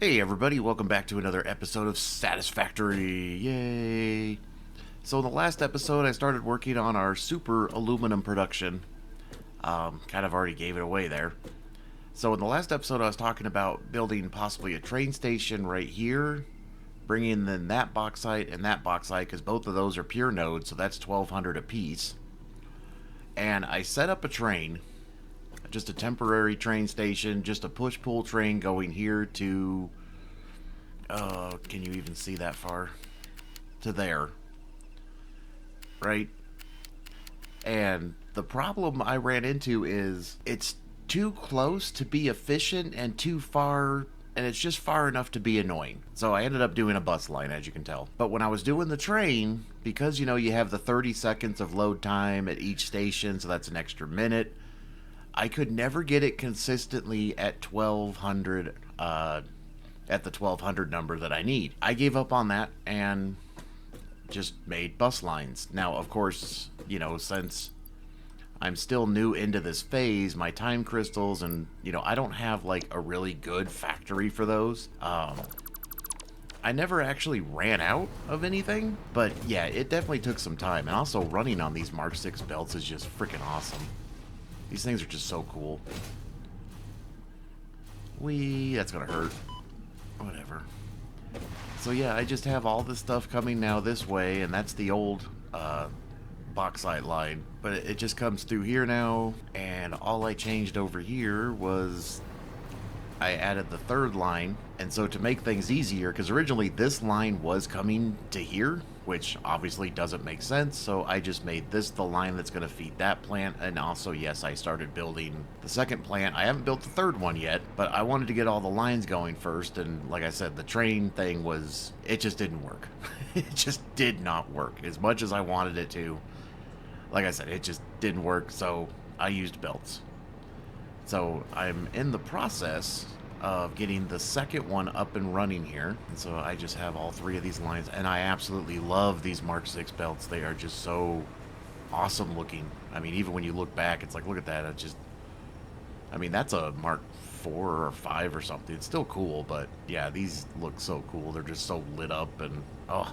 Hey everybody, welcome back to another episode of Satisfactory. Yay! So in the last episode I started working on our super aluminum production. Kind of already gave it away there. So in the last episode I was talking about building possibly a train station right here, bringing in that bauxite and that bauxite because both of those are pure nodes, so that's 1200 a piece. And I set up a train, just a temporary train station, just a push-pull train going here to... can you even see that far? To there. Right? And the problem I ran into is it's too close to be efficient and too far, and it's just far enough to be annoying. So I ended up doing a bus line, as you can tell. But when I was doing the train, because you have the 30 seconds of load time at each station, so that's an extra minute, I could never get it consistently at 1200, at the 1200 number that I need. I gave up on that and just made bus lines. Now, of course, since I'm still new into this phase, my time crystals and, I don't have like a really good factory for those. I never actually ran out of anything, but yeah, it definitely took some time. And also running on these Mark 6 belts is just freaking awesome. These things are just so cool. That's gonna hurt. Whatever. So yeah, I just have all this stuff coming now this way, and that's the old bauxite line. But it just comes through here now, and all I changed over here was I added the third line. And so to make things easier, because originally this line was coming to here, which obviously doesn't make sense, so I just made this the line that's going to feed that plant. And also, yes, I started building the second plant. I haven't built the third one yet, but I wanted to get all the lines going first. And like I said, the train thing it just didn't work. It just did not work as much as I wanted it to. Like I said, it just didn't work, so I used belts. So I'm in the process of getting the second one up and running here. And so I just have all three of these lines, and I absolutely love these Mark 6 belts. They are just so awesome looking. I mean, even when you look back, it's like, look at that. That's a Mark 4 or 5 or something. It's still cool, but yeah, these look so cool. They're just so lit up and, oh.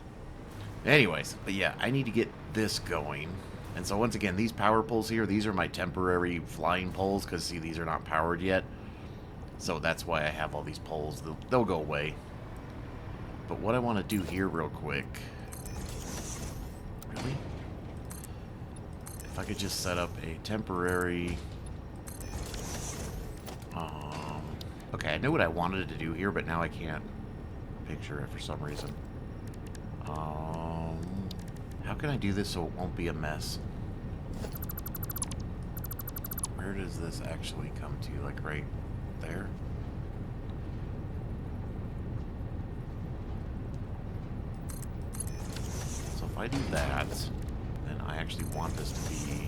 Anyways, but yeah, I need to get this going. And so once again, these power poles here, these are my temporary flying poles, because see, these are not powered yet. So that's why I have all these poles. They'll go away. But what I want to do here real quick... Really? If I could just set up a temporary... Okay, I know what I wanted to do here, but now I can't picture it for some reason. How can I do this so it won't be a mess? Where does this actually come to? Like right there? So if I do that, then I actually want this to be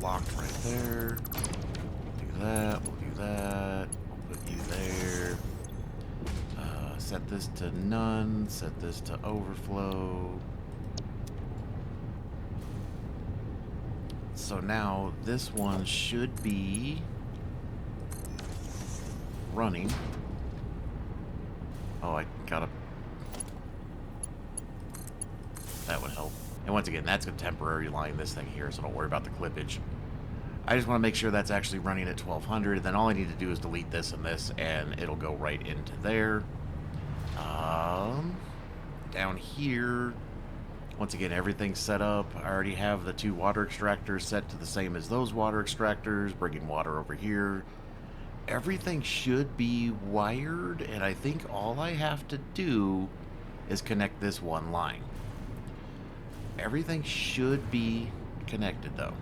locked right there. Do that, we'll do that, we'll put you there. Set this to none, set this to overflow. So now this one should be running. Oh, I gotta... That would help. And once again, that's a temporary line, this thing here, so don't worry about the clippage. I just want to make sure that's actually running at 1200. Then all I need to do is delete this and this, and it'll go right into there. Down here, once again, everything's set up. I already have the 2 water extractors set to the same as those water extractors, bringing water over here. Everything should be wired, and I think all I have to do is connect this one line. Everything should be connected, though.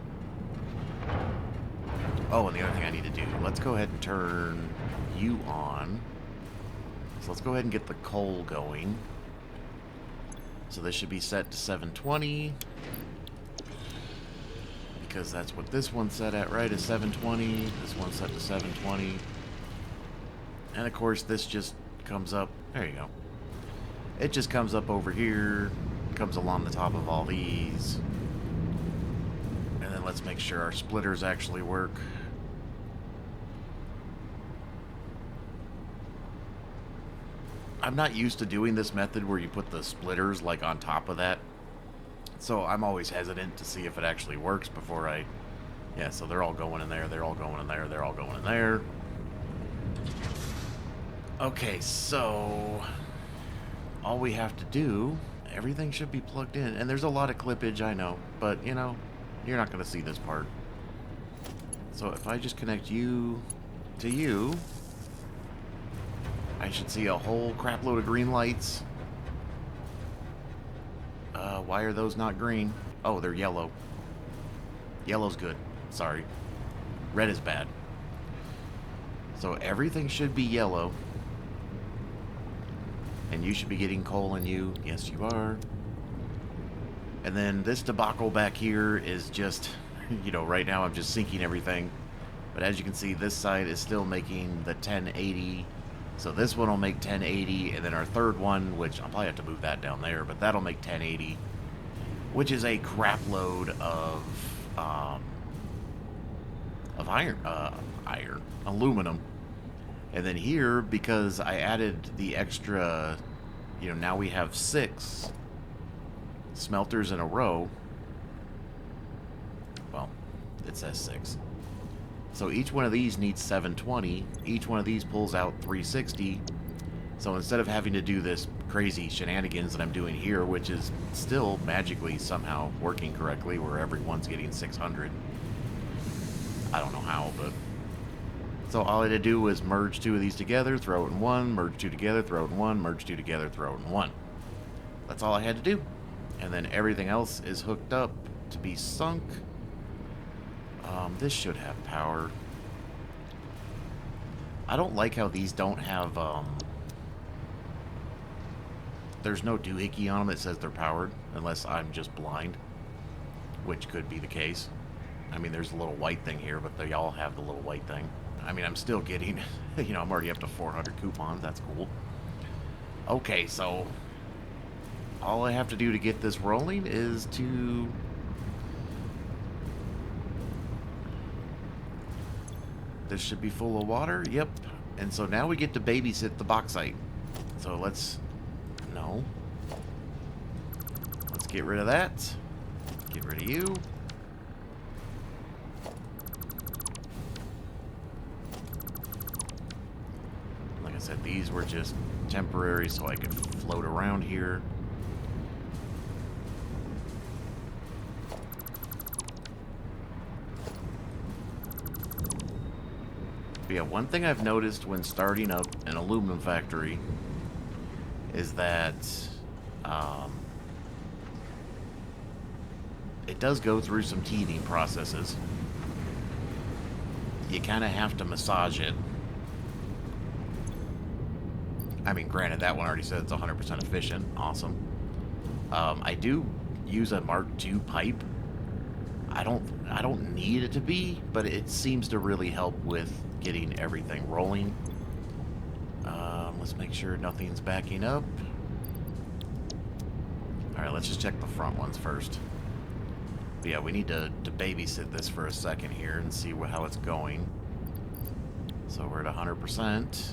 Oh, and the other thing I need to do, let's go ahead and turn you on. So let's go ahead and get the coal going. So this should be set to 720. Because that's what this one's set at, right? Is 720. This one's set to 720. And of course, this just comes up. There you go. It just comes up over here. Comes along the top of all these. And then let's make sure our splitters actually work. I'm not used to doing this method where you put the splitters like on top of that. So I'm always hesitant to see if it actually works before I... Yeah, so they're all going in there, they're all going in there, they're all going in there. Okay, so... all we have to do... everything should be plugged in. And there's a lot of clippage, I know. But, you know, you're not going to see this part. So if I just connect you to you... I should see a whole crap load of green lights. Why are those not green? Oh, they're yellow. Yellow's good. Sorry. Red is bad. So everything should be yellow. And you should be getting coal in you. Yes, you are. And then this debacle back here is just, you know, right now I'm just syncing everything. But as you can see, this side is still making the 1080. So this one will make 1080, and then our third one, which I'll probably have to move that down there, but that'll make 1080, which is a crap load of aluminum. And then here, because I added the extra, you know, now we have 6 smelters in a row. Well, it says 6. So each one of these needs 720. Each one of these pulls out 360. So instead of having to do this crazy shenanigans that I'm doing here, which is still magically somehow working correctly, where everyone's getting 600. I don't know how, but... So all I had to do was merge 2 of these together, throw it in one, merge 2 together, throw it in one, merge 2 together, throw it in one. That's all I had to do. And then everything else is hooked up to be sunk. This should have power. I don't like how these don't have, there's no doohickey on them that says they're powered, unless I'm just blind, which could be the case. I mean, there's a little white thing here, but they all have the little white thing. I mean, I'm still getting, you know, I'm already up to 400 coupons. That's cool. Okay, so all I have to do to get this rolling is to... This should be full of water. Yep. And so now we get to babysit the bauxite. So let's... No. Let's get rid of that. Get rid of you. Like I said, these were just temporary so I could float around here. But yeah, one thing I've noticed when starting up an aluminum factory is that it does go through some teething processes. You kind of have to massage it. I mean, granted, that one already said it's 100% efficient. Awesome. I do use a Mark II pipe. I don't need it to be, but it seems to really help with getting everything rolling. Let's make sure nothing's backing up. Alright, let's just check the front ones first. But yeah, we need to babysit this for a second here and see how it's going. So we're at 100%.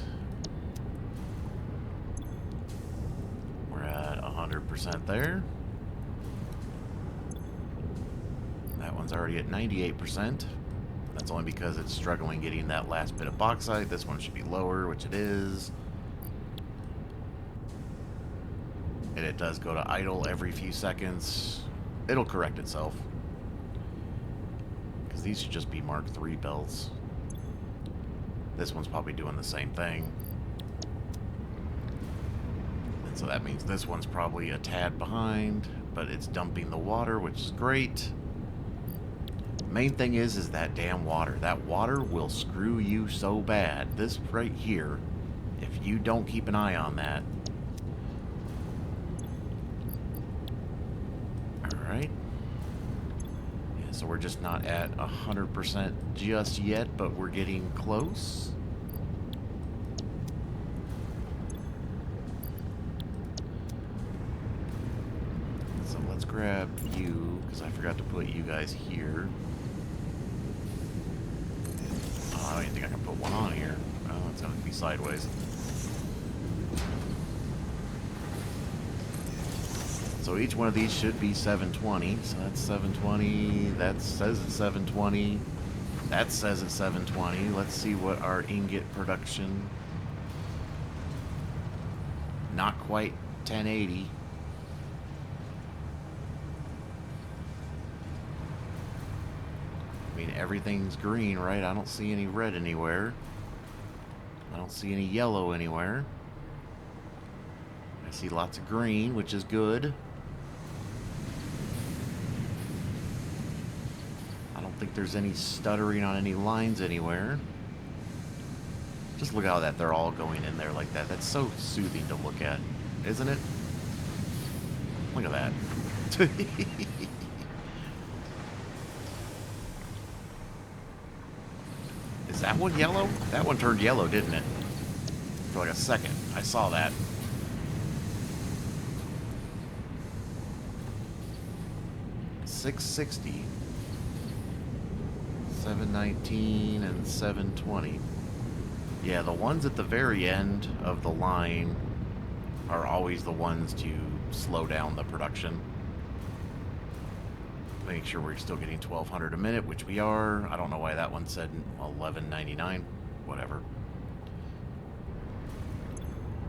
We're at 100% there. That one's already at 98%. That's only because it's struggling getting that last bit of bauxite. This one should be lower, which it is. And it does go to idle every few seconds. It'll correct itself. Because these should just be Mark III belts. This one's probably doing the same thing. And so that means this one's probably a tad behind, but it's dumping the water, which is great. Main thing is that damn water. That water will screw you so bad. This right here, if you don't keep an eye on that. Alright. Yeah, so we're just not at 100% just yet, but we're getting close. So let's grab you, because I forgot to put you guys here. I don't even think I can put one on here. Oh, it's going to be sideways. So each one of these should be 720. So that's 720. That says it's 720. That says it's 720. Let's see what our ingot production. Not quite 1080. I mean, everything's green, right? I don't see any red anywhere. I don't see any yellow anywhere. I see lots of green, which is good. I don't think there's any stuttering on any lines anywhere. Just look how that they're all going in there like that. That's so soothing to look at, isn't it? Look at that. Is that one yellow? That one turned yellow, didn't it? For like a second. I saw that. $660, $719, and $720. Yeah, the ones at the very end of the line are always the ones to slow down the production. Make sure we're still getting 1,200 a minute, which we are. I don't know why that one said 11.99. Whatever.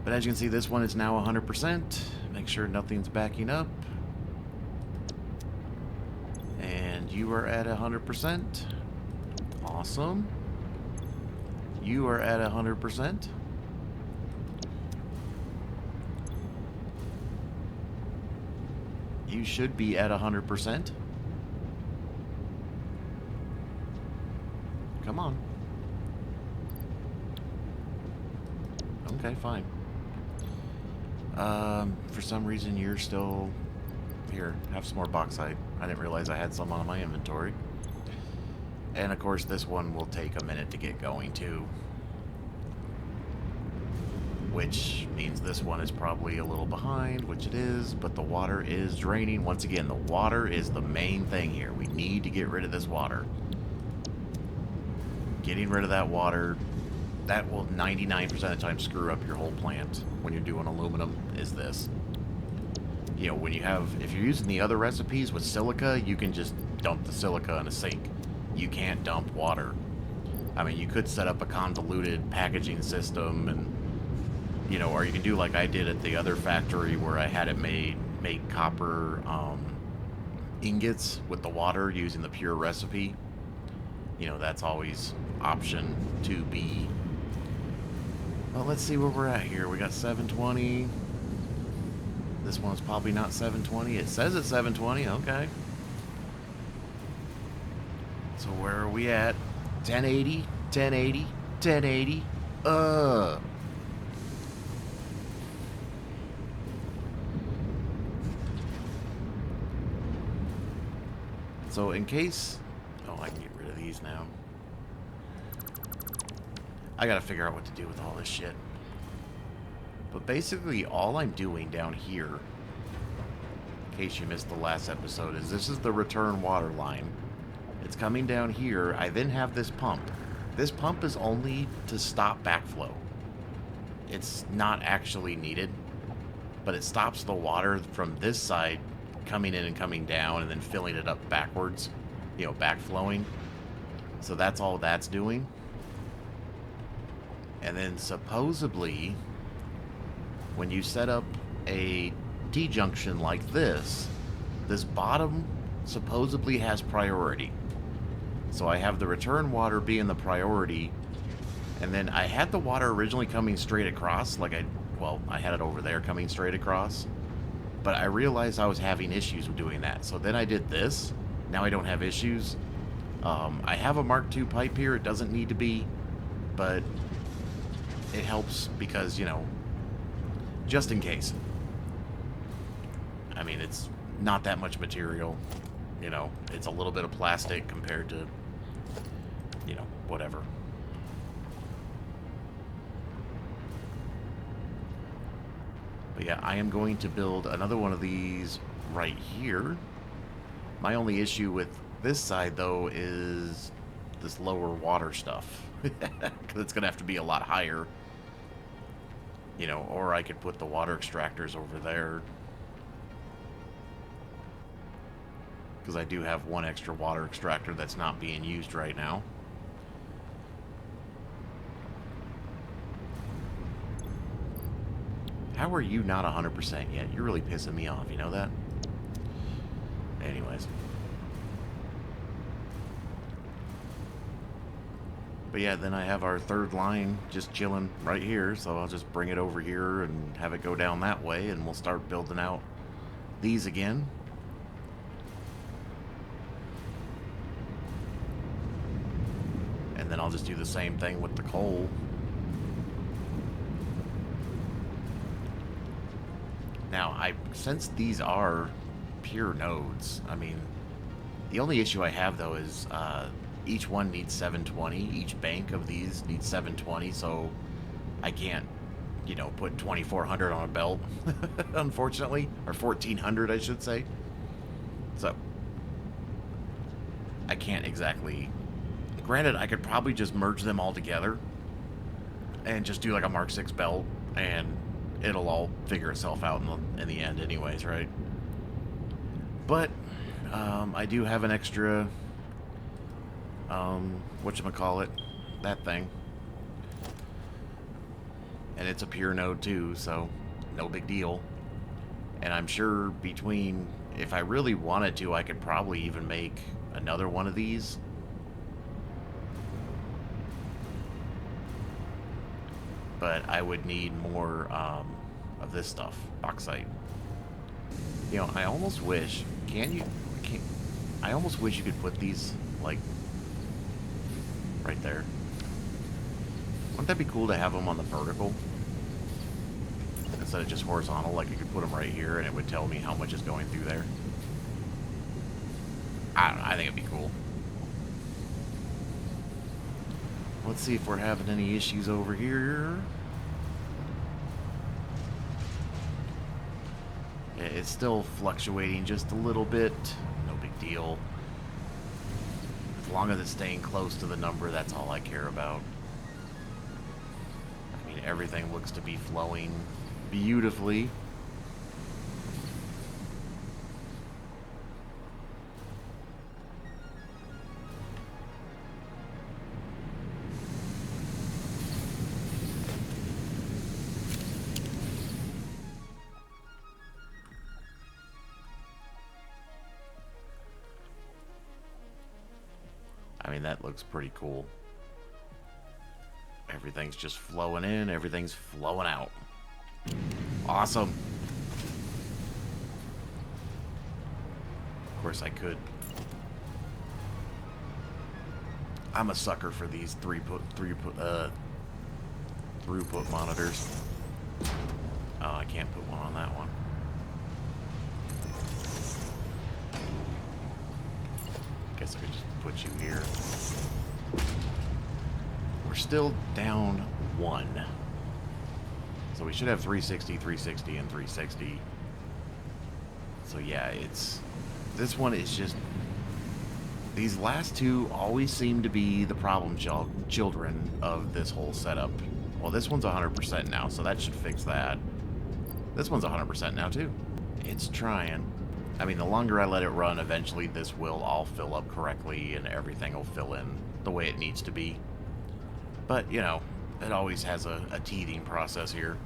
But as you can see, this one is now 100%. Make sure nothing's backing up. And you are at 100%. Awesome. You are at 100%. You should be at 100%. Come on. Okay, fine. For some reason you're still... Here, have some more bauxite. I didn't realize I had some on my inventory. And of course this one will take a minute to get going too. Which means this one is probably a little behind, which it is, but the water is draining. Once again, the water is the main thing here. We need to get rid of this water. Getting rid of that water, that will 99% of the time screw up your whole plant when you're doing aluminum, is this. You know, when you have, if you're using the other recipes with silica, you can just dump the silica in a sink. You can't dump water. I mean, you could set up a convoluted packaging system and, you know, or you can do like I did at the other factory where I had it make copper ingots with the water using the pure recipe. You know, that's always option 2B. Well, let's see where we're at here. We got 720. This one's probably not 720. It says it's 720. Okay. So where are we at? 1080, 1080, 1080. So in case... Oh, I can get rid of these now. I gotta figure out what to do with all this shit. But basically, all I'm doing down here, in case you missed the last episode, is this is the return water line. It's coming down here. I then have this pump. This pump is only to stop backflow. It's not actually needed, but it stops the water from this side coming in and coming down and then filling it up backwards, you know, backflowing. So that's all that's doing. And then supposedly, when you set up a T-junction like this, this bottom supposedly has priority. So I have the return water being the priority, and then I had the water originally coming straight across, like I had it over there coming straight across, but I realized I was having issues with doing that. So then I did this. Now I don't have issues. I have a Mark II pipe here. It doesn't need to be, but it helps because, you know, just in case. I mean, it's not that much material, you know, it's a little bit of plastic compared to, you know, whatever. But yeah, I am going to build another one of these right here. My only issue with this side, though, is this lower water stuff. Because it's going to have to be a lot higher. You know, or I could put the water extractors over there. because I do have one extra water extractor that's not being used right now. How are you not 100% yet? You're really pissing me off, you know that? Anyways. But yeah, then I have our third line just chilling right here, so I'll just bring it over here and have it go down that way, and we'll start building out these again. And then I'll just do the same thing with the coal. Now, since these are pure nodes, I mean, the only issue I have though is each one needs 720. Each bank of these needs 720, so I can't, you know, put 2400 on a belt, unfortunately, or 1400, I should say. So I can't exactly. Granted, I could probably just merge them all together and just do like a Mark 6 belt, and it'll all figure itself out in the end anyways, right? But I do have an extra whatchamacallit, that thing, and it's a pure node too, so no big deal. And I'm sure between, if I really wanted to, I could probably even make another one of these. But I would need more of this stuff, bauxite. You know, I almost wish, I almost wish you could put these, like, right there. Wouldn't that be cool to have them on the vertical? Instead of just horizontal, like you could put them right here and it would tell me how much is going through there. I don't know, I think it'd be cool. Let's see if we're having any issues over here. It's still fluctuating just a little bit. No big deal. As long as it's staying close to the number, that's all I care about. I mean, everything looks to be flowing beautifully. I mean, that looks pretty cool. Everything's just flowing in, everything's flowing out. Awesome. Of course I could. I'm a sucker for these throughput monitors. Oh, I can't put one on that one. Guess I could just put you here. We're still down 1. So we should have 360, 360, and 360. So yeah, this one is just, these last two always seem to be the problem children of this whole setup. Well, this one's 100% now, so that should fix that. This one's 100% now too. It's trying. I mean, the longer I let it run, eventually this will all fill up correctly and everything will fill in the way it needs to be. But, you know, it always has a teething process here.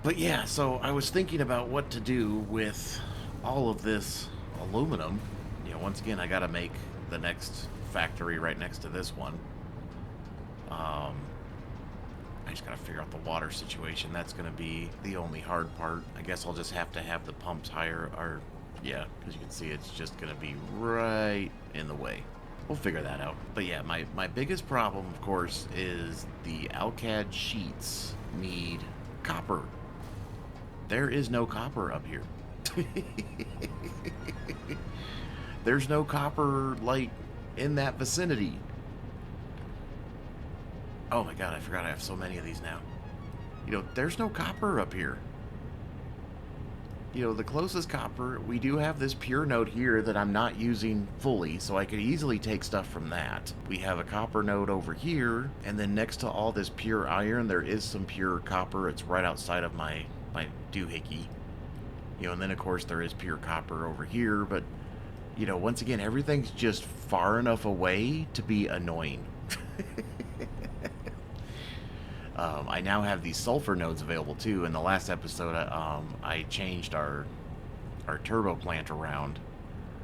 But yeah, so I was thinking about what to do with all of this aluminum. You know, once again, I gotta make the next factory right next to this one. I just gotta figure out the water situation. That's gonna be the only hard part. I guess I'll just have to have the pumps higher, or yeah, because you can see it's just gonna be right in the way. We'll figure that out. But yeah, my biggest problem, of course, is the Alcad sheets need copper. There is no copper up here. There's no copper, like, in that vicinity. Oh my god, I forgot I have so many of these now. You know, there's no copper up here. You know, the closest copper, we do have this pure node here that I'm not using fully, so I could easily take stuff from that. We have a copper node over here, and then next to all this pure iron, there is some pure copper. It's right outside of my doohickey. You know, and then of course there is pure copper over here, but you know, once again, everything's just far enough away to be annoying. I now have these sulfur nodes available too. In the last episode, I changed our turbo plant around,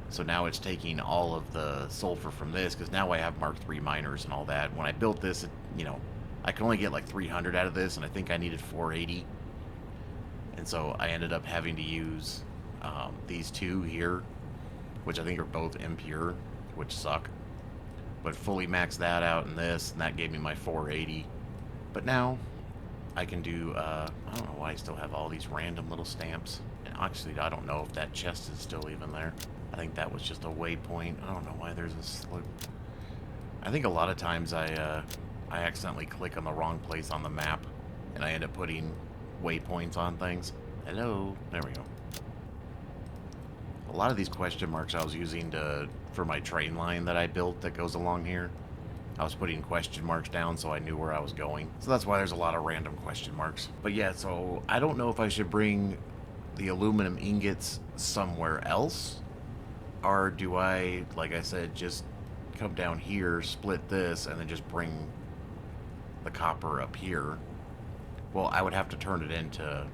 so now it's taking all of the sulfur from this, because now I have Mark III miners and all that. When I built this, you know, I could only get like 300 out of this, and I think I needed 480. And so I ended up having to use these two here, which I think are both impure, which suck. But fully maxed that out in this, and that gave me my 480. But now I can do, I don't know why I still have all these random little stamps. And actually, I don't know if that chest is still even there. I think that was just a waypoint. I don't know why there's a slip. I think a lot of times I accidentally click on the wrong place on the map, and I end up putting waypoints on things. Hello. There we go. A lot of these question marks I was using for my train line that I built that goes along here. I was putting question marks down so I knew where I was going. So that's why there's a lot of random question marks. But yeah, so I don't know if I should bring the aluminum ingots somewhere else, or do I, like I said, just come down here, split this, and then just bring the copper up here. Well, I would have to turn it into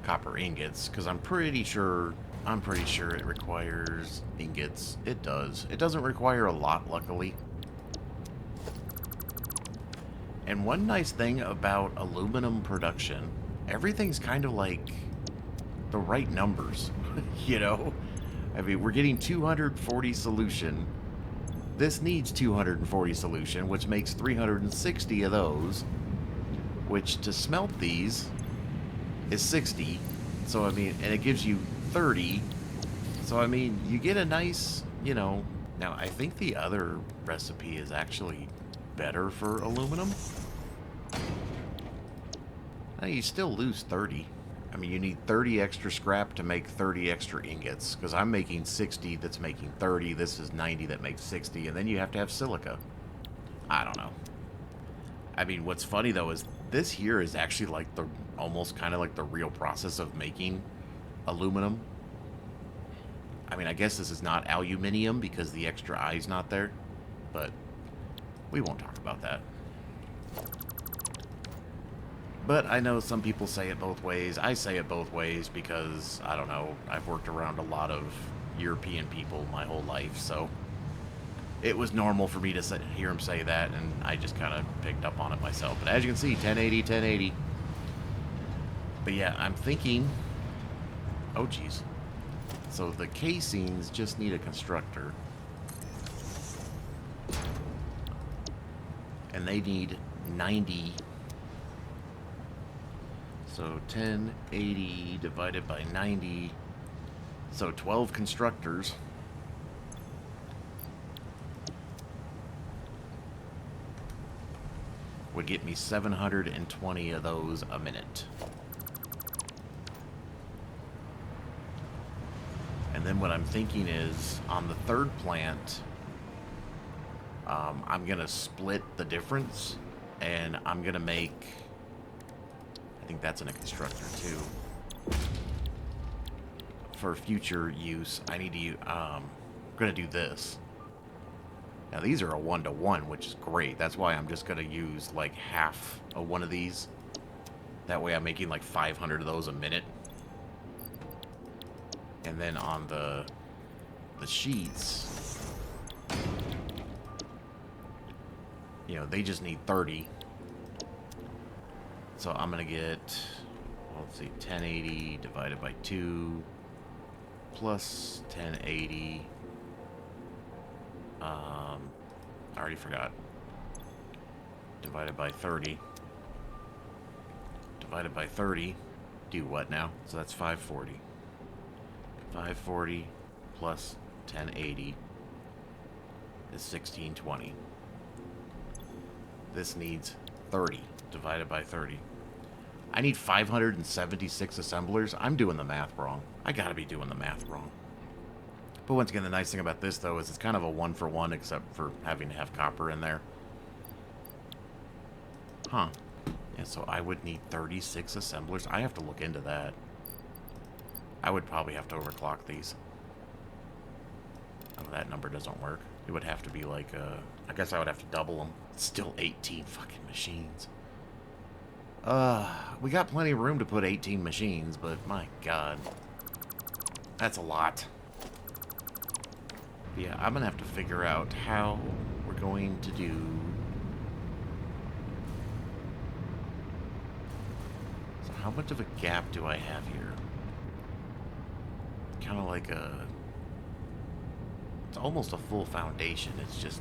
copper ingots, because I'm pretty sure it requires ingots. It does. It doesn't require a lot, luckily. And one nice thing about aluminum production, everything's kind of like the right numbers, you know? I mean, we're getting 240 solution. This needs 240 solution, which makes 360 of those, which to smelt these is 60. So, I mean, and it gives you 30. So, I mean, you get a nice, you know... Now, I think the other recipe is actually better for aluminum. Now, you still lose 30. I mean, you need 30 extra scrap to make 30 extra ingots, because I'm making 60 that's making 30. This is 90 that makes 60, and then you have to have silica. I don't know. I mean, what's funny, though, is this here is actually like the... almost kind of like the real process of making aluminum. I mean, I guess this is not aluminium because the extra I's not there, but we won't talk about that. But I know some people say it both ways. I say it both ways because, I don't know, I've worked around a lot of European people my whole life, so it was normal for me to hear them say that, and I just kind of picked up on it myself. But as you can see, 1080, 1080. But yeah, I'm thinking... Oh, geez. So the casings just need a constructor. And they need 90. So 1080 divided by 90. So 12 constructors. Would get me 720 of those a minute. And then what I'm thinking is, on the third plant, I'm going to split the difference, and I'm going to make... I think that's in a constructor, too. For future use, I need to... I'm going to do this. Now, these are a 1-to-1, which is great. That's why I'm just going to use, like, half of one of these. That way I'm making, like, 500 of those a minute. And then on the sheets, you know, they just need 30. So I'm going to get, well, let's see, 1080 divided by 2 plus 1080. I already forgot. Divided by 30. Divided by 30. Do what now? So that's 540. 540 plus 1080 is 1620. This needs 30 divided by 30. I need 576 assemblers. I'm doing the math wrong. I gotta be doing the math wrong. But once again, the nice thing about this, though, is it's kind of a 1-for-1, except for having to have copper in there. Huh. Yeah, so I would need 36 assemblers. I have to look into that. I would probably have to overclock these. Oh, that number doesn't work. It would have to be like, I guess I would have to double them. It's still 18 fucking machines. We got plenty of room to put 18 machines, but my god. That's a lot. Yeah, I'm gonna have to figure out how we're going to do... So how much of a gap do I have here? Kind of like a... It's almost a full foundation. It's just...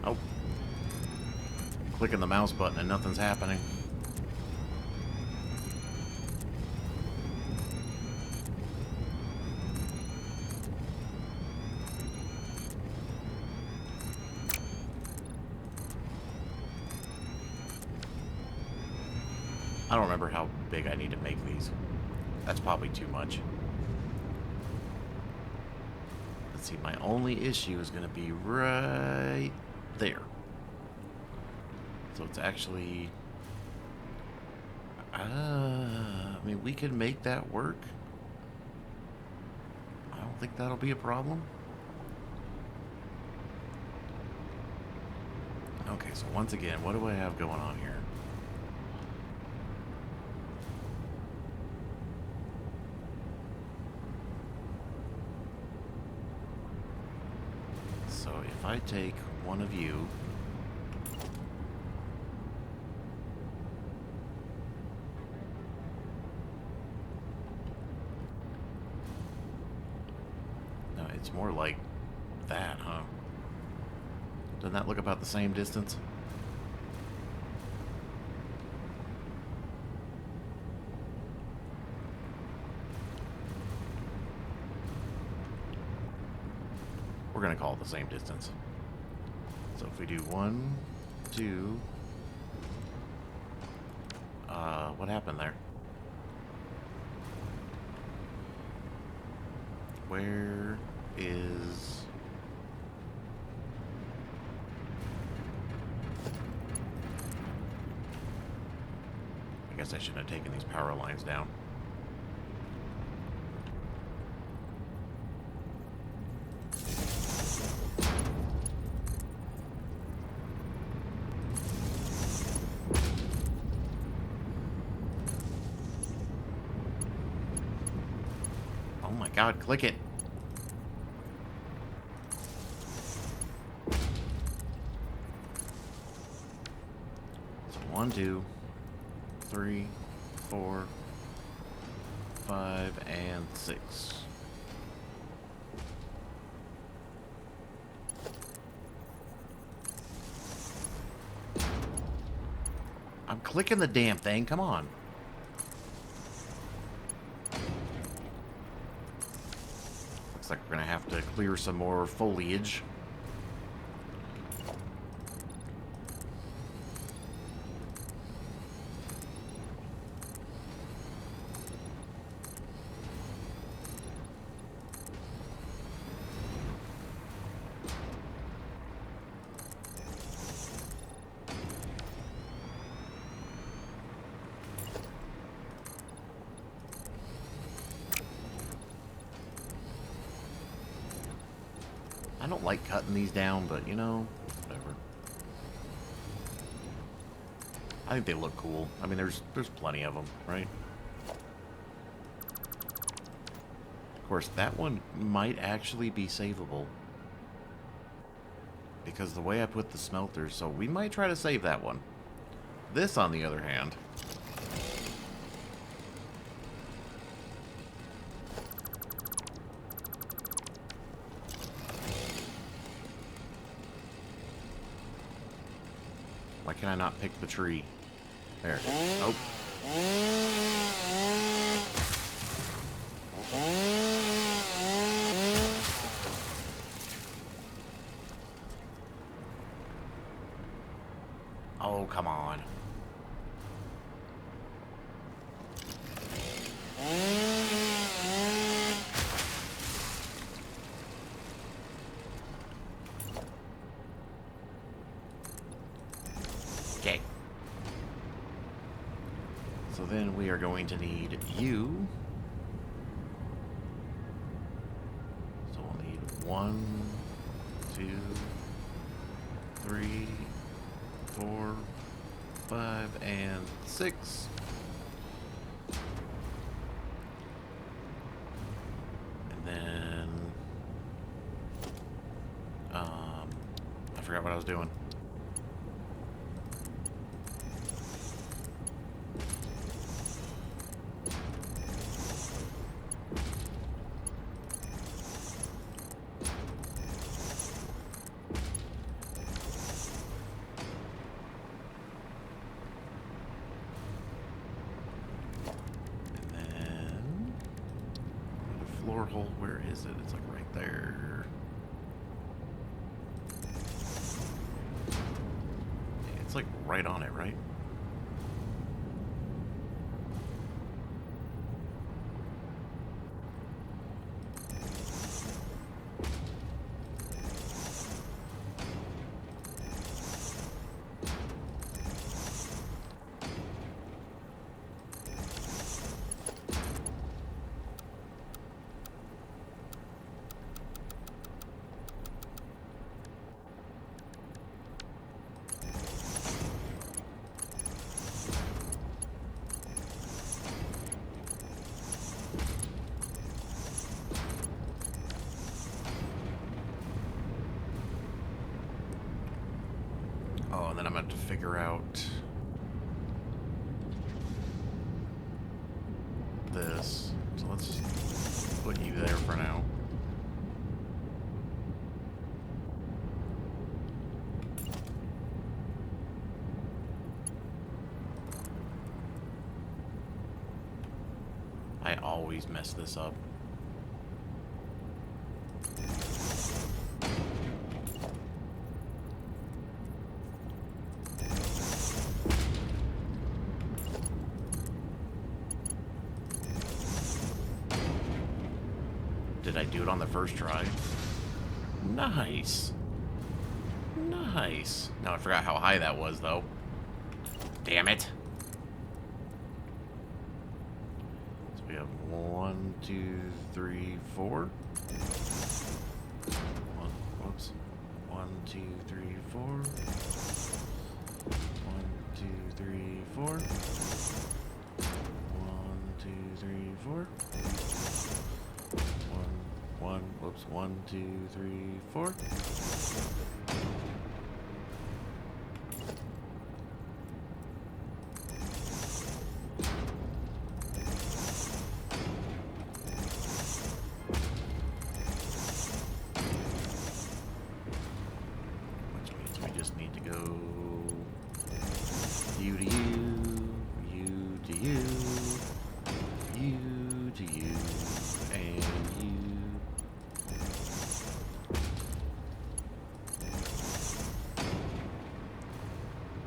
Oh. Clicking the mouse button and nothing's happening. I don't remember how big I need to make these. That's probably too much. Let's see, my only issue is going to be right there. So it's actually... I mean, we can make that work. I don't think that'll be a problem. Okay, so once again, what do I have going on here? So if I take one of you... No, it's more like that, huh? Doesn't that look about the same distance? We're gonna call it the same distance. So if we do 1, 2... what happened there? Where is... I guess I shouldn't have taken these power lines down. Oh my god, click it. So 1, 2, 3, 4, 5, and 6. I'm clicking the damn thing, come on. Looks like we're gonna have to clear some more foliage. I don't like cutting these down, but you know, whatever. I think they look cool. I mean, there's plenty of them, right? Of course, that one might actually be savable. Because the way I put the smelters, so we might try to save that one. This, on the other hand... Why can I not pick the tree? There. Nope. Oh, come on. Okay. So then we are going to need you. So we'll need 1, 2, 3, 4, 5, and 6. And then, I forgot what I was doing. Floor hole, where is it? It's like right there. Yeah, it's like right on it, right? Oh, and then I'm going to have to figure out this. So let's just put you there for now. I always mess this up. Did I do it on the first try? Nice. Nice. Now I forgot how high that was, though. Damn it. So we have 1, 2, 3, 4. Whoops. 1, 2, 3, 4. 1, 2, 3, 4. 1, 2, 3, 4. 1, 2, 3, 4. Which means we just need to go you to you, you to you, you to you, and you.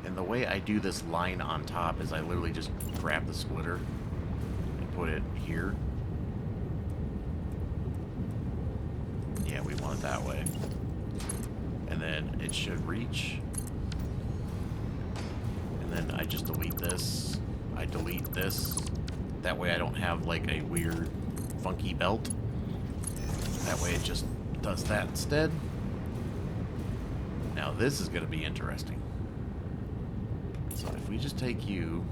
And the way I do this line on top is I literally just grab the splitter and put it here. Yeah, we want it that way. And then it should reach. And then I just delete this. I delete this. That way I don't have like a weird funky belt. That way it just does that instead. Now this is going to be interesting. So if we just take you,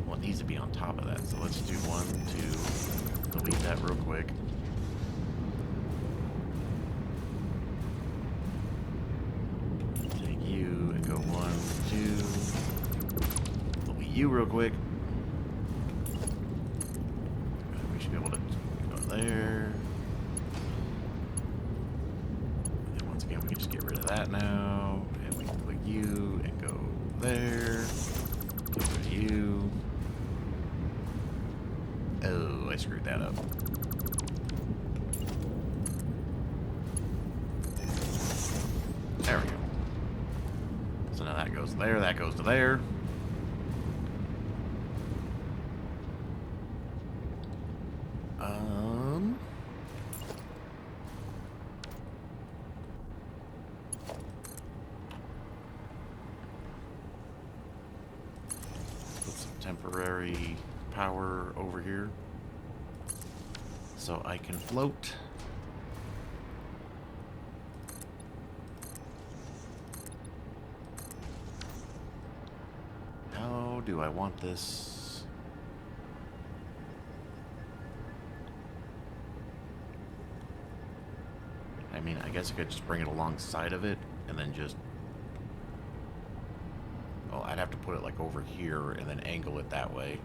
well, it needs to be on top of that. So let's do 1, 2, delete that real quick. Take you and go 1, 2, delete you real quick. We should be able to go there. Again, we can just get rid of that now, and we can click you and go there. Get rid of you. Oh, I screwed that up. There we go. So now that goes there, that goes to there. temporary power over here so I can float. How do I want this? I mean, I guess I could just bring it alongside of it and then just... Oh, I'd have to put it like over here and then angle it that way.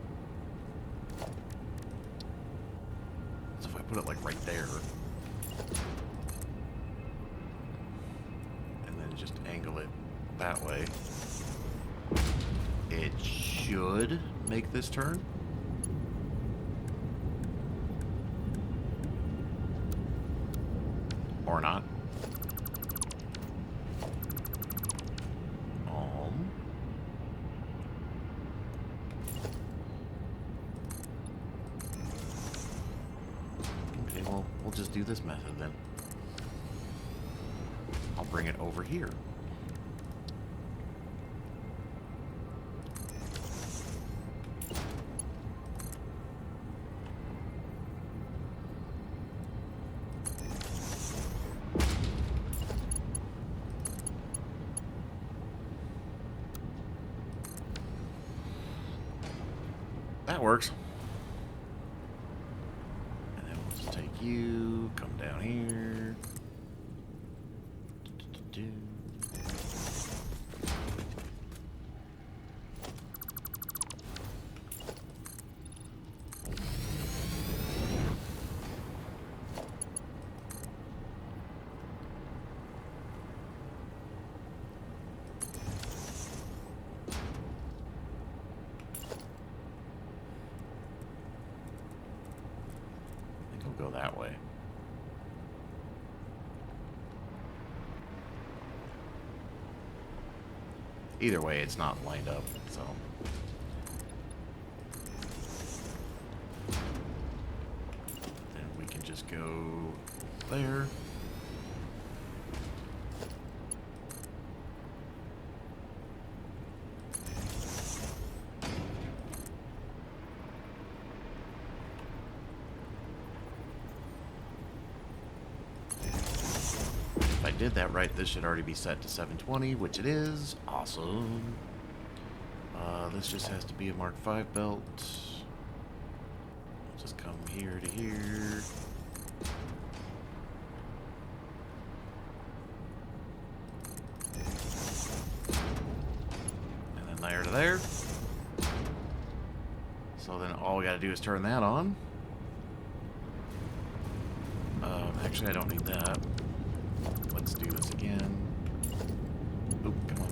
So if I put it like right there, and then just angle it that way, it should make this turn. Or not. Okay, well, we'll just do this method then. I'll bring it over here. That works. And then we'll just take you, come down here. Go that way. Either way, it's not lined up, so. Then we can just go there. If I did that right, this should already be set to 720, which it is. Awesome. This just has to be a Mark V belt. We'll just come here to here. And then there to there. So then all we gotta do is turn that on. Actually, I don't need that. Let's do this again. Oop, come on.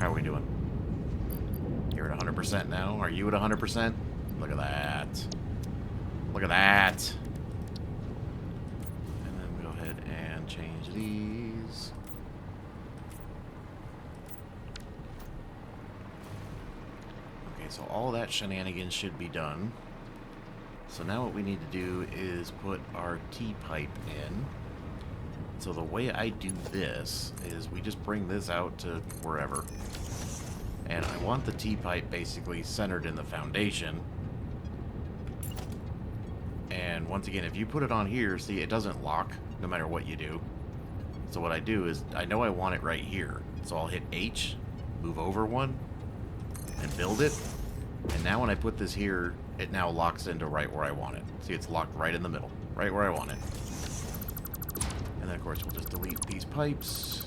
How are we doing? You're at 100% now. Are you at 100%? Look at that. Look at that. And then go ahead and change these. So all that shenanigans should be done. So now what we need to do is put our T-pipe in. So the way I do this is we just bring this out to wherever. And I want the T-pipe basically centered in the foundation. And once again, if you put it on here, see, it doesn't lock no matter what you do. So what I do is, I know I want it right here. So I'll hit H, move over one, and build it. And now when I put this here, it now locks into right where I want it. See, it's locked right in the middle, right where I want it. And then, of course, we'll just delete these pipes.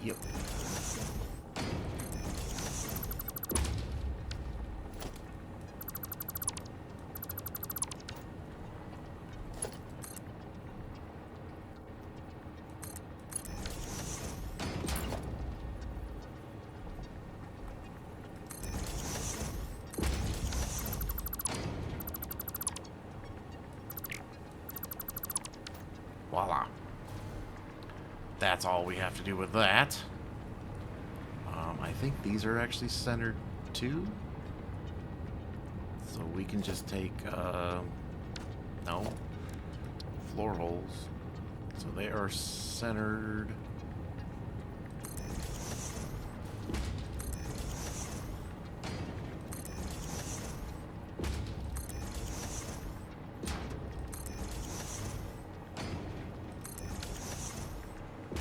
Yep. Voila. That's all we have to do with that. I think these are actually centered too. So we can just take, no, floor holes. So they are centered.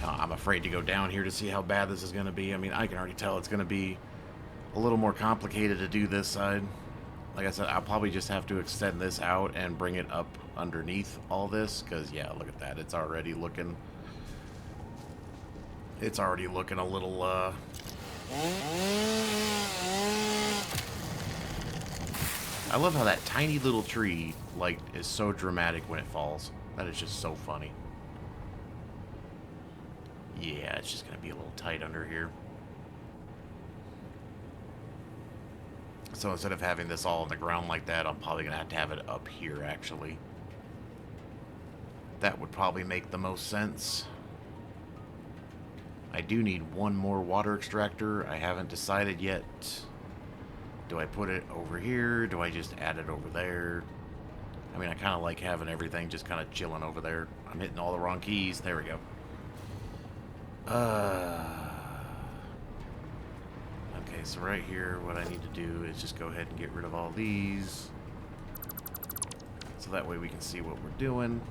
I'm afraid to go down here to see how bad this is going to be. I mean, I can already tell it's going to be a little more complicated to do this side. Like I said, I'll probably just have to extend this out and bring it up underneath all this, because, yeah, look at that. It's already looking a little, I love how that tiny little tree, like, is so dramatic when it falls. That is just so funny. Yeah, it's just going to be a little tight under here. So instead of having this all on the ground like that, I'm probably going to have it up here, actually. That would probably make the most sense. I do need one more water extractor. I haven't decided yet. Do I put it over here? Do I just add it over there? I mean, I kind of like having everything just kind of chilling over there. I'm hitting all the wrong keys. There we go. Okay, so right here, what I need to do is just go ahead and get rid of all these. So that way we can see what we're doing.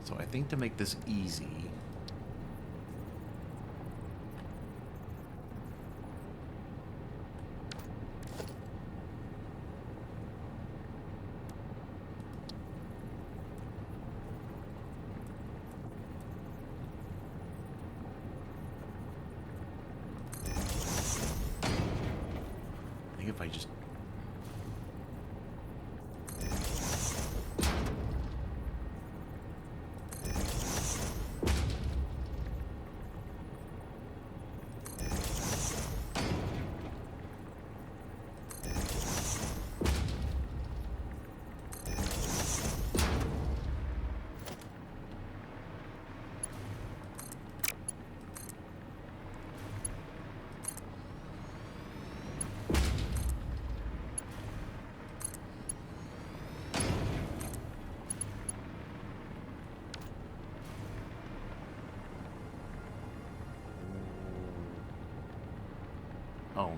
So I think to make this easy, I think if I just oh.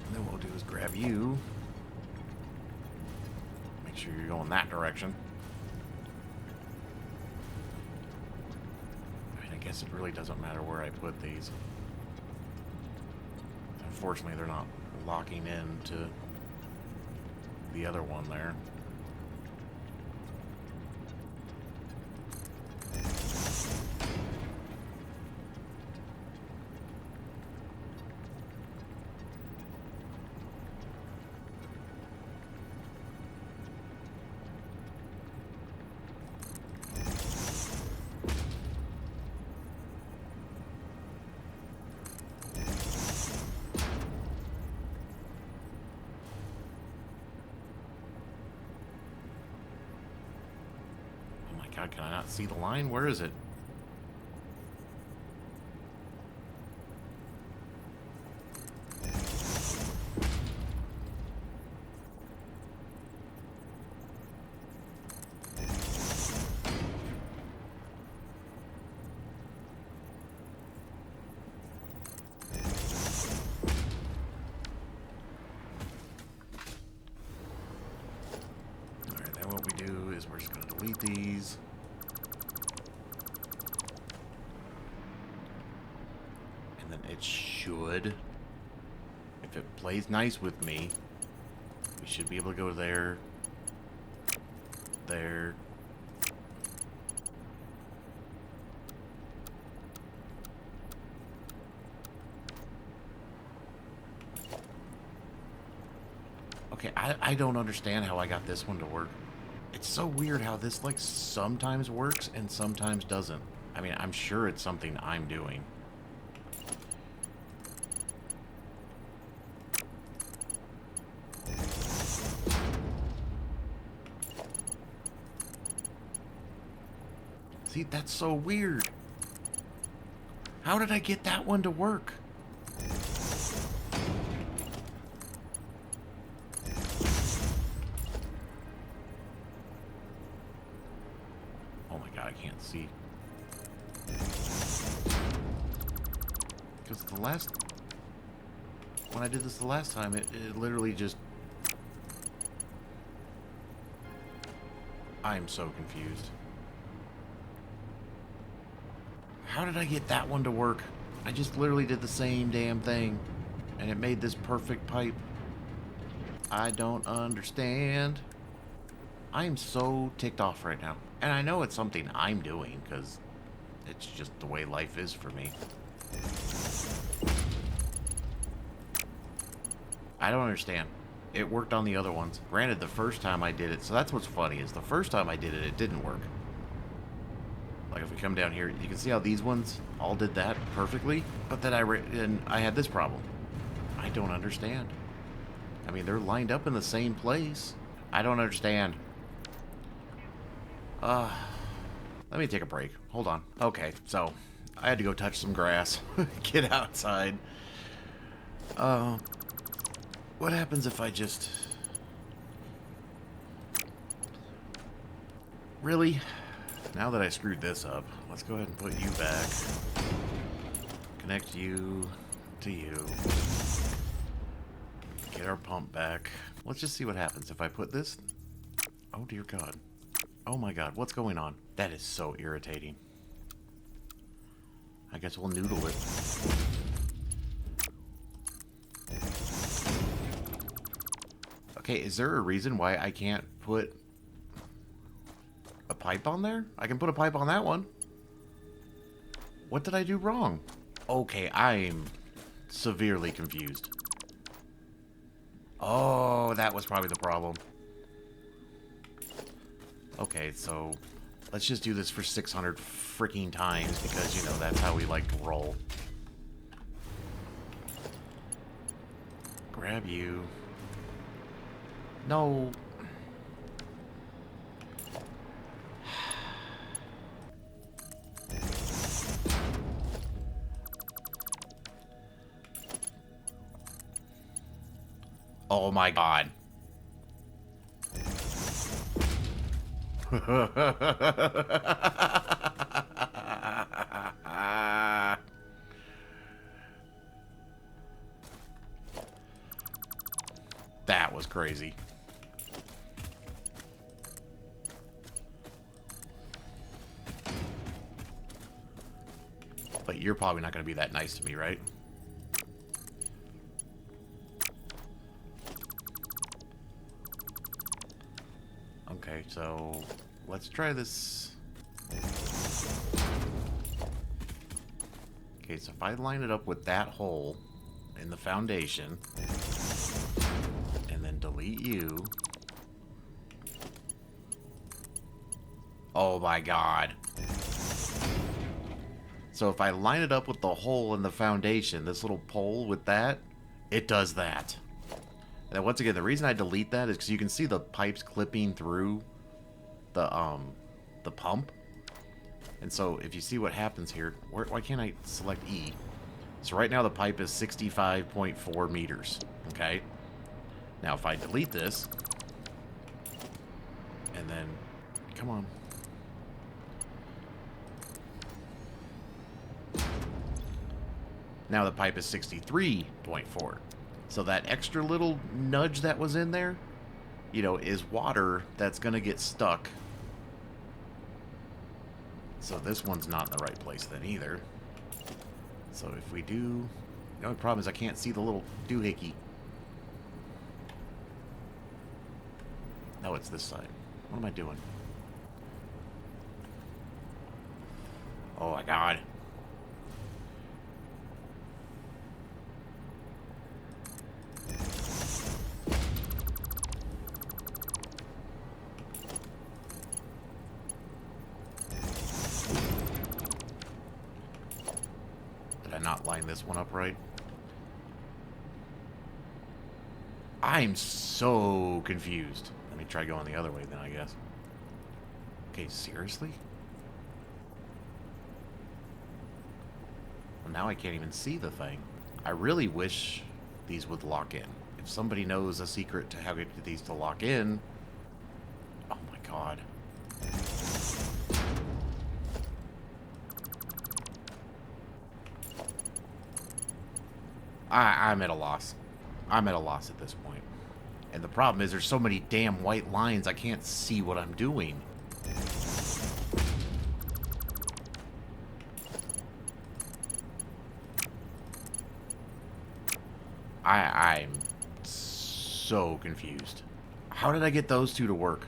And then what we'll do is grab you. Make sure you're going that direction. I guess it really doesn't matter where I put these. Unfortunately, they're not locking into the other one there. God, can I not see the line? Where is it? delete these. And then it should, if it plays nice with me, we should be able to go there, there. Okay, I don't understand how I got this one to work. It's so weird how this, like, sometimes works and sometimes doesn't. I mean, I'm sure it's something I'm doing. See, that's so weird. How did I get that one to work? Oh my god, I can't see. Because when I did this the last time, it literally just... I'm so confused. How did I get that one to work? I just literally did the same damn thing, and it made this perfect pipe. I don't understand. I am so ticked off right now. And I know it's something I'm doing, because it's just the way life is for me. I don't understand. It worked on the other ones. Granted, the first time I did it, so that's what's funny, is the first time I did it, it didn't work. Like, if we come down here, you can see how these ones all did that perfectly, but then I had this problem. I don't understand. I mean, they're lined up in the same place. I don't understand. Let me take a break. Hold on. Okay, so I had to go touch some grass. Get outside. What happens if I just... Really? Now that I screwed this up, let's go ahead and put you back. Connect you to you. Get our pump back. Let's just see what happens if I put this... Oh dear God. Oh my God, what's going on? That is so irritating. I guess we'll noodle it. Okay, is there a reason why I can't put a pipe on there? I can put a pipe on that one. What did I do wrong? Okay, I'm severely confused. Oh, that was probably the problem. Okay, so let's just do this for 600 freaking times because, you know, that's how we like to roll. Grab you. No. Oh my God. That was crazy. But you're probably not going to be that nice to me, right? Okay, so let's try this. Okay, so if I line it up with that hole in the foundation, and then delete you. Oh my God. So if I line it up with the hole in the foundation, this little pole with that, it does that. And then once again, the reason I delete that is because you can see the pipes clipping through the pump. And so if you see what happens here, why can't I select E? So right now the pipe is 65.4 meters, okay? Now if I delete this, and then, come on. Now the pipe is 63.4. So that extra little nudge that was in there, you know, is water that's going to get stuck So this one's not in the right place then either. So if we do... The only problem is I can't see the little doohickey. No, it's this side. What am I doing? Oh my god. Did I not line this one up right? I'm so confused. Let me try going the other way then, I guess. Okay, seriously? Well, now I can't even see the thing. I really wish these would lock in. If somebody knows a secret to how to get these to lock in... Oh my god. I'm at a loss. I'm at a loss at this point. And the problem is there's so many damn white lines I can't see what I'm doing. I'm so confused. How did I get those two to work?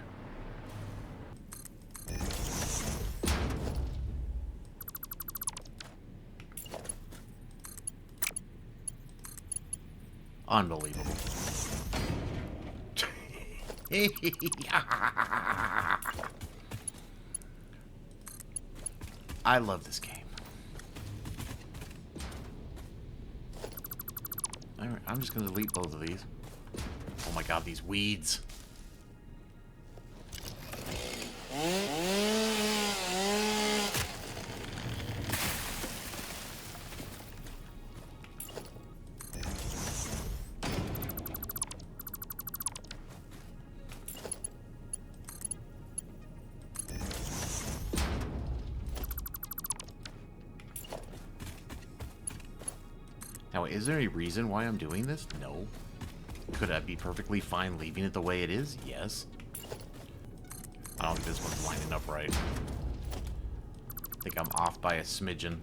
Unbelievable. I love this game. Alright, I'm just going to delete both of these. Oh my god, these weeds. Now, is there any reason why I'm doing this? No. Could I be perfectly fine leaving it the way it is? Yes. I don't think this one's lining up right. I think I'm off by a smidgen.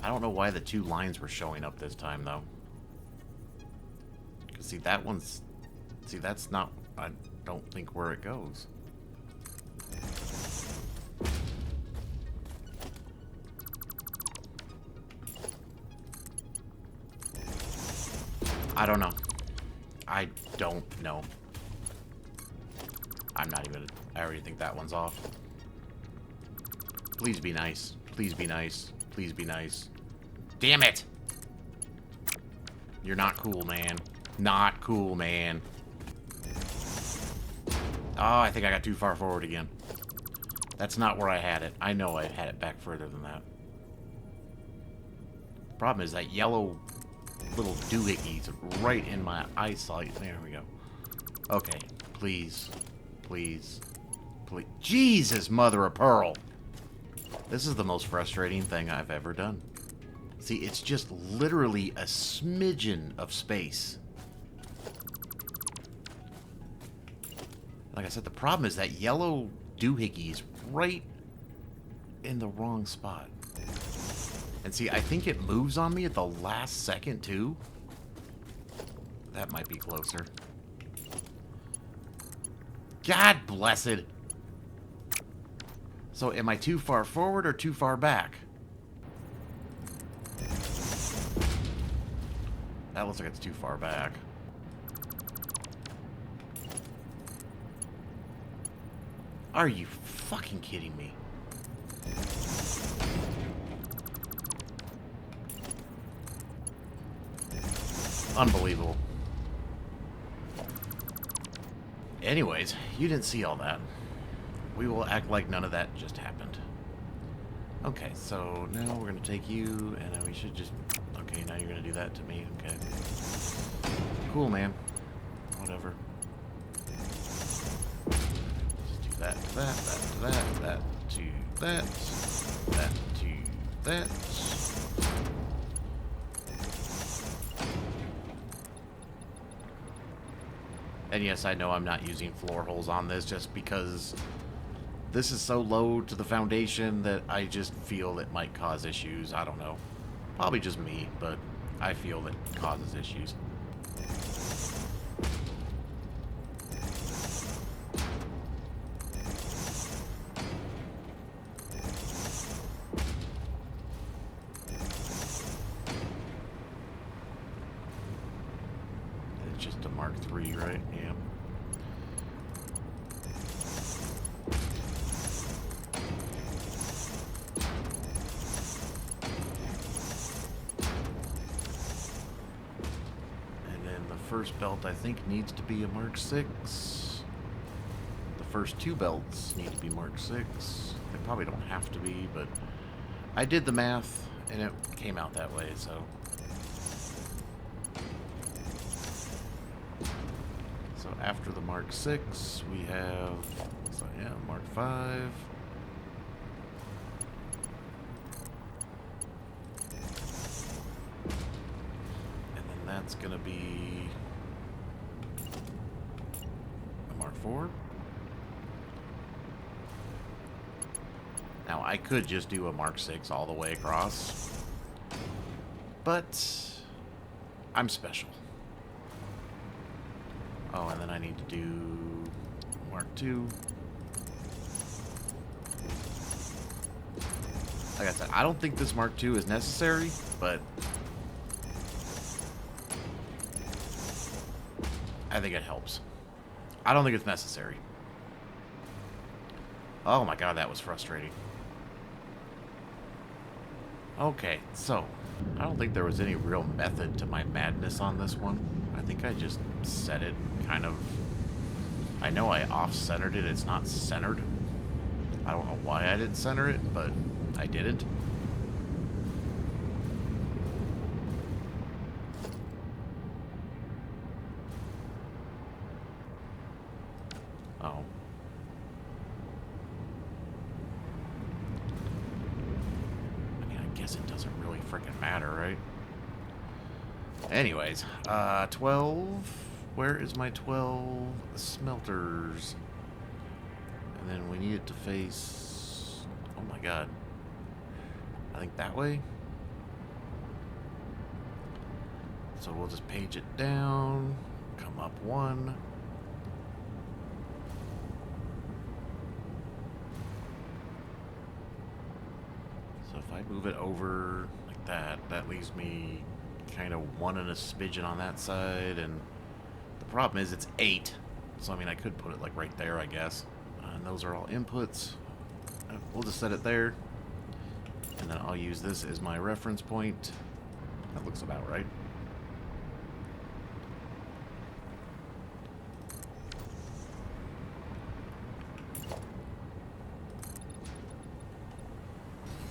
I don't know why the two lines were showing up this time, though. Because, see, that one's... See, that's not... I don't think where it goes. I don't know. I don't know. I'm not even... I already think that one's off. Please be nice. Please be nice. Please be nice. Damn it! You're not cool, man. Not cool, man. Oh, I think I got too far forward again. That's not where I had it. I know I had it back further than that. Problem is that yellow little doohickeys right in my eyesight. There we go. Okay. Please. Please. Please. Jesus, mother of pearl. This is the most frustrating thing I've ever done. See, it's just literally a smidgen of space. Like I said, the problem is that yellow doohickey is right in the wrong spot. And see, I think it moves on me at the last second, too. That might be closer. God bless it. So, am I too far forward or too far back? That looks like it's too far back. Are you fucking kidding me? Unbelievable. Anyways, you didn't see all that. We will act like none of that just happened. Okay, so now we're going to take you, and then we should just... Okay, now you're going to do that to me. Okay. Cool, man. Whatever. Just do that to that, that to that, that to that, that to that. And yes, I know I'm not using floor holes on this just because this is so low to the foundation that I just feel it might cause issues. I don't know. Probably just me, but I feel that it causes issues. It's just a Mark III, right? Yeah. First belt, I think, needs to be a Mark VI. The first two belts need to be Mark VI. They probably don't have to be, but I did the math, and it came out that way, so. So after the Mark VI, we have, so yeah, Mark V. That's going to be a Mark IV. Now, I could just do a Mark VI all the way across, but I'm special. Oh, and then I need to do Mark II. Like I said, I don't think this Mark II is necessary, but I think it helps. I don't think it's necessary. Oh my god, that was frustrating. Okay, so I don't think there was any real method to my madness on this one. I think I just set it kind of... I know I off-centered it. It's not centered. I don't know why I didn't center it, but I didn't. Oh. I mean, I guess it doesn't really freaking matter, right? Anyways, 12. Where is my 12 smelters? And then we need it to face... Oh my god. I think that way? So we'll just page it down. Come up one. So if I move it over like that, that leaves me kind of one and a smidgen on that side, and the problem is it's 8. So I mean, I could put it like right there, I guess. And those are all inputs. We'll just set it there, and then I'll use this as my reference point. That looks about right.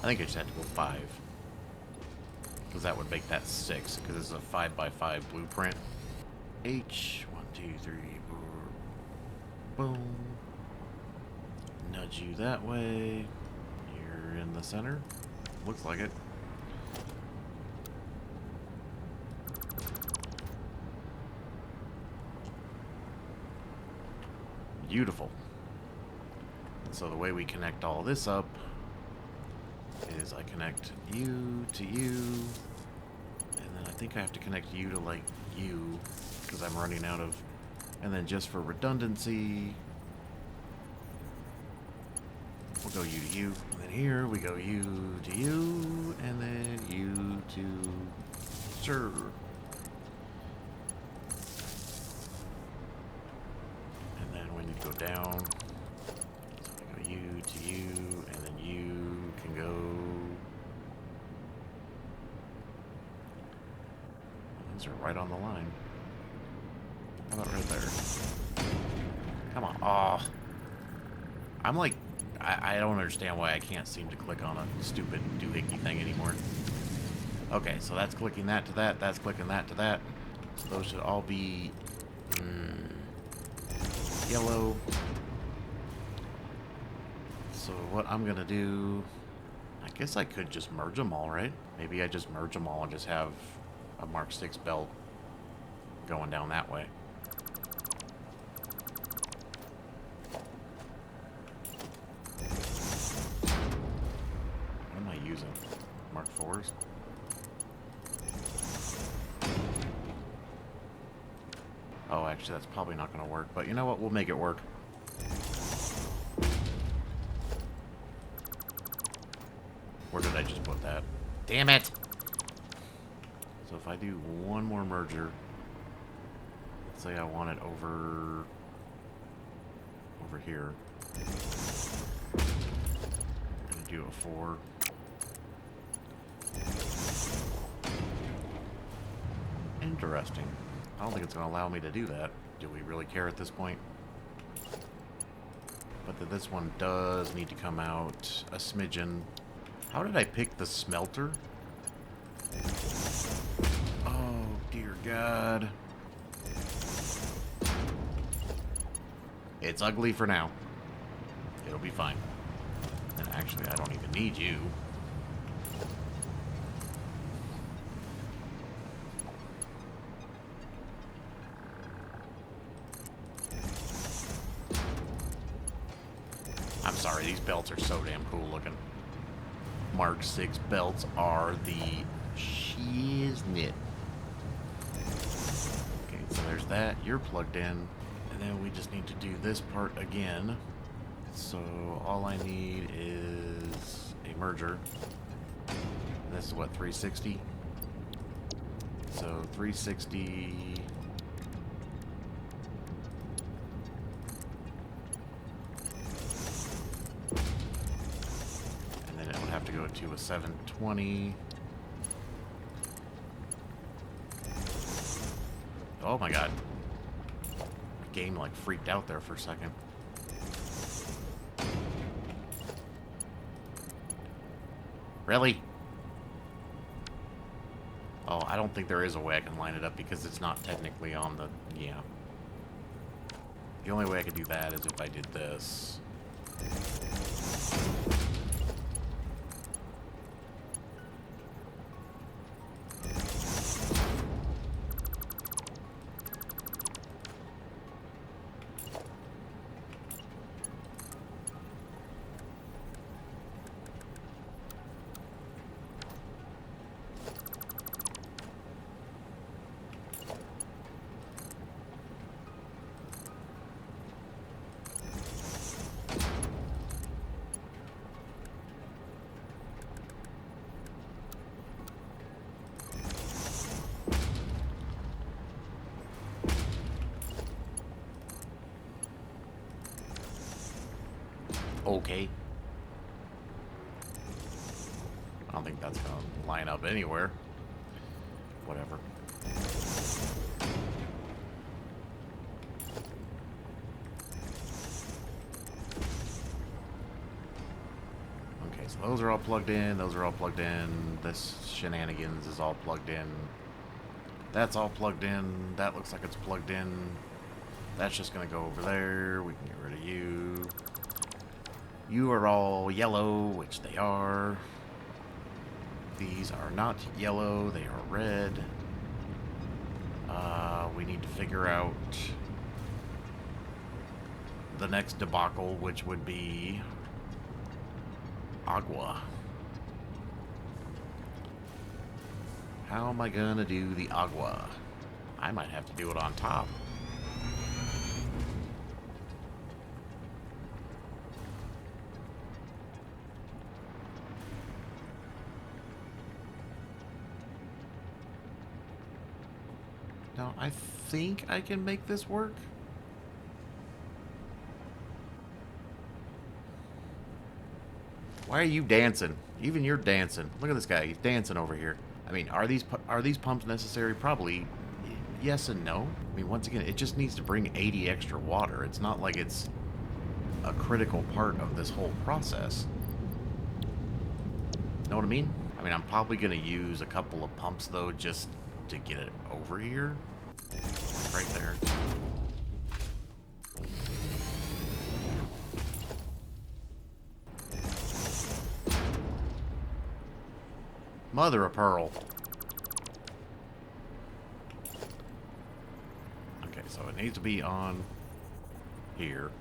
I think I just had to go 5. Because that would make that 6, because it's a 5x5 blueprint. H, 1, 2, 3, 4. Boom. Nudge you that way. You're in the center. Looks like it. Beautiful. So the way we connect all this up is I connect you to you, and then I think I have to connect you to like you, because I'm running out of, and then just for redundancy, we'll go you to you, and then here we go you to you, and then you to sure. And then when you go down, so we go you to you, and then you can go. These are right on the line. How about right there? Come on. Oh. I'm like, I don't understand why I can't seem to click on a stupid doohickey thing anymore. Okay, so that's clicking that to that, that's clicking that to that. So those should all be yellow. So what I'm gonna do, I guess I could just merge them all, right? Maybe I just merge them all and just have a Mark VI belt going down that way. am I using? Mark 4s? Oh, actually, that's probably not going to work. But you know what? We'll make it work. Where did I just put that? Damn it! So if I do one more merger, let's say I want it over here. I'm going to do a 4. Interesting. I don't think it's going to allow me to do that. Do we really care at this point? But this one does need to come out a smidgen. How did I pick the smelter? Oh, dear God. It's ugly for now. It'll be fine. And actually, I don't even need you. I'm sorry, these belts are so damn cool looking. Mark 6 belts are the shiznit. Okay, so there's that. You're plugged in. And then we just need to do this part again. So all I need is a merger. And this is what, 360? So 360... to go to a 720. Oh my god. The game like freaked out there for a second. Really? Oh, I don't think there is a way I can line it up because it's not technically on the... Yeah. The only way I could do that is if I did this. Okay. I don't think that's gonna line up anywhere. Whatever. Okay, so those are all plugged in, those are all plugged in, this shenanigans is all plugged in. That's all plugged in, that looks like it's plugged in. That's just gonna go over there, we can get rid of you. You are all yellow, which they are. These are not yellow, they are red. We need to figure out the next debacle, which would be agua. How am I gonna do the agua? I might have to do it on top. Now, I think I can make this work. Why are you dancing? Even you're dancing. Look at this guy. He's dancing over here. I mean, are these pumps necessary? Probably yes and no. I mean, once again, it just needs to bring 80 extra water. It's not like it's a critical part of this whole process. Know what I mean? I mean, I'm probably going to use a couple of pumps, though, just to get it over here. Right there. Mother of pearl. Okay, so it needs to be on here.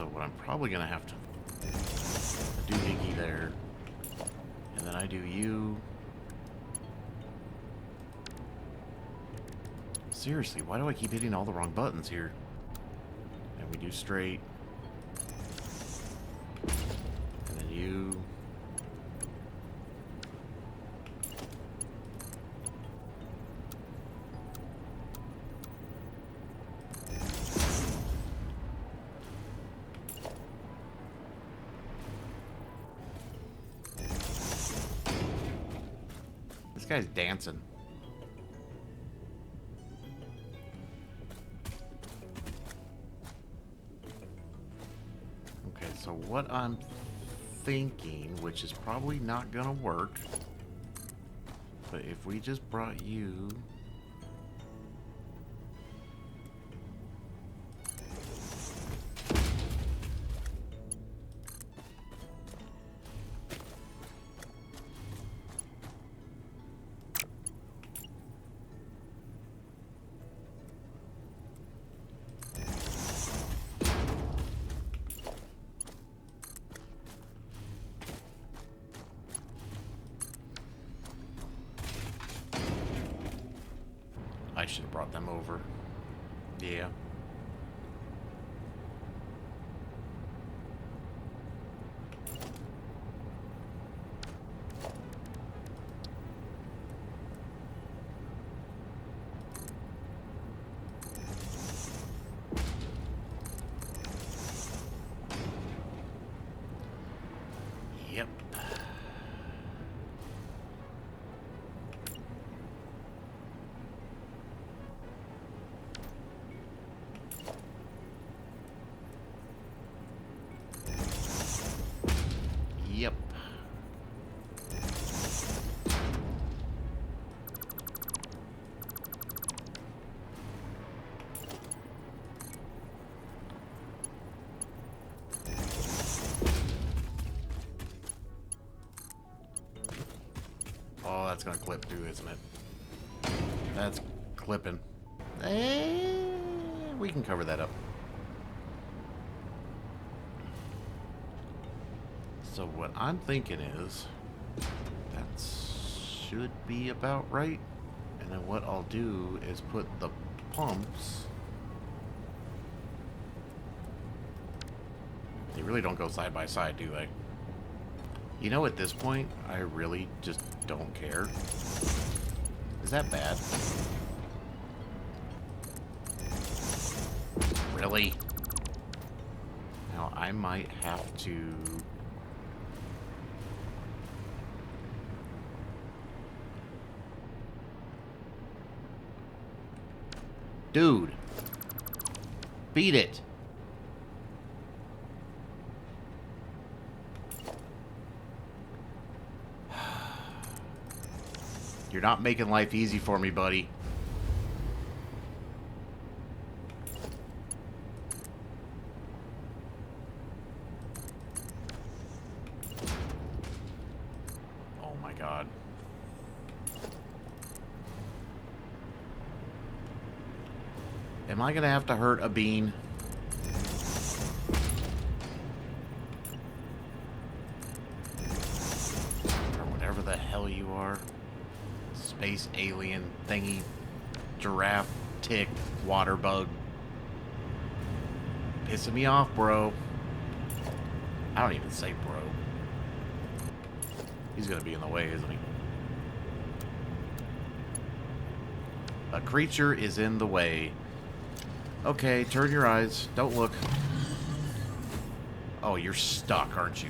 So what I'm probably going to have to do Iggy there. And then I do you. Seriously, why do I keep hitting all the wrong buttons here? And we do straight. And then you. This guy's dancing. Okay, so what I'm thinking, which is probably not gonna work, but if we just brought you... I should have brought them over. Yeah. Yep. Yep. Oh, that's gonna clip too, isn't it? That's clipping. We can cover that up. So what I'm thinking is, that should be about right. And then what I'll do is put the pumps. They really don't go side by side, do they? You know, at this point, I really just don't care. Is that bad? Really? Now, I might have to... Dude. Beat it. You're not making life easy for me, buddy. Oh my God. Am I gonna have to hurt a bean? Or whatever the hell you are. Space alien thingy, giraffe, tick, water bug. Pissing me off, bro. I don't even say bro. He's gonna be in the way, isn't he? A creature is in the way. Okay, turn your eyes. Don't look. Oh, you're stuck, aren't you?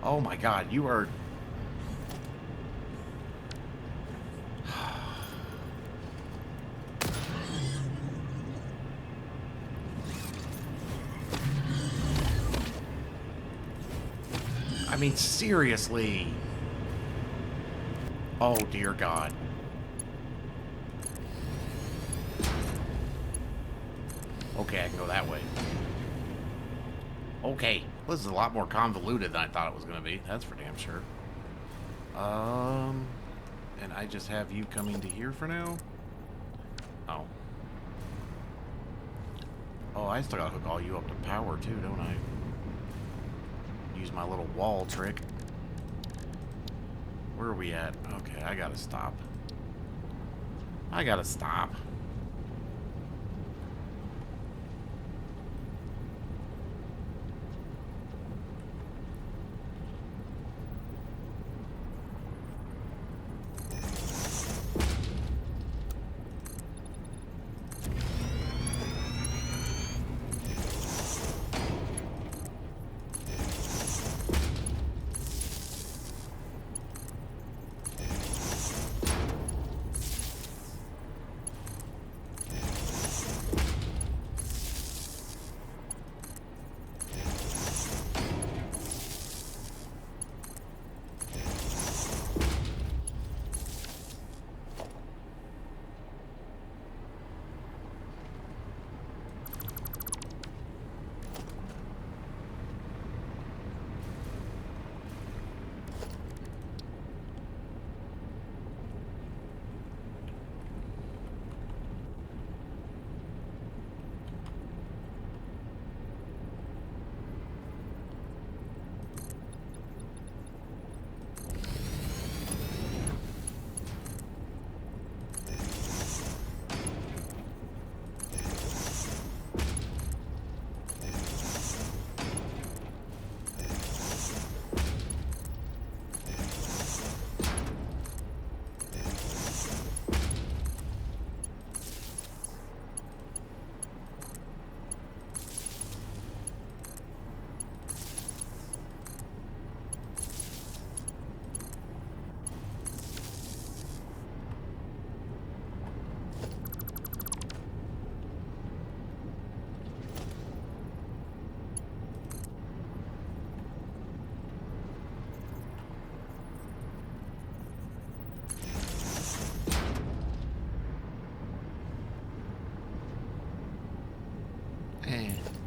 Oh my God, you are... I mean, seriously. Oh, dear God. Okay, I can go that way. Okay, this is a lot more convoluted than I thought it was going to be. That's for damn sure. And I just have you coming to here for now? Oh. Oh, I still gotta hook all you up to power too, don't I? Use my little wall trick. Where are we at? Okay, I gotta stop. I gotta stop.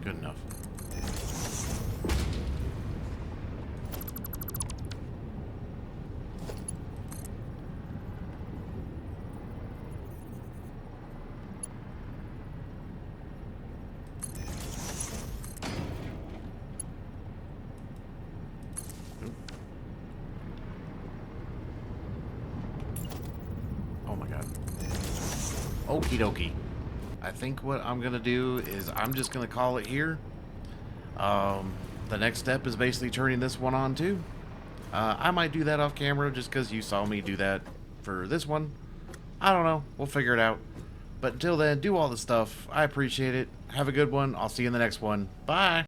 Good enough. Oh my god. Okie dokie. I think what I'm gonna do is I'm just gonna call it here. The next step is basically turning this one on too. I might do that off camera just because you saw me do that for this one. I don't know. We'll figure it out. But until then, do all the stuff. I appreciate it. Have a good one. I'll see you in the next one. Bye.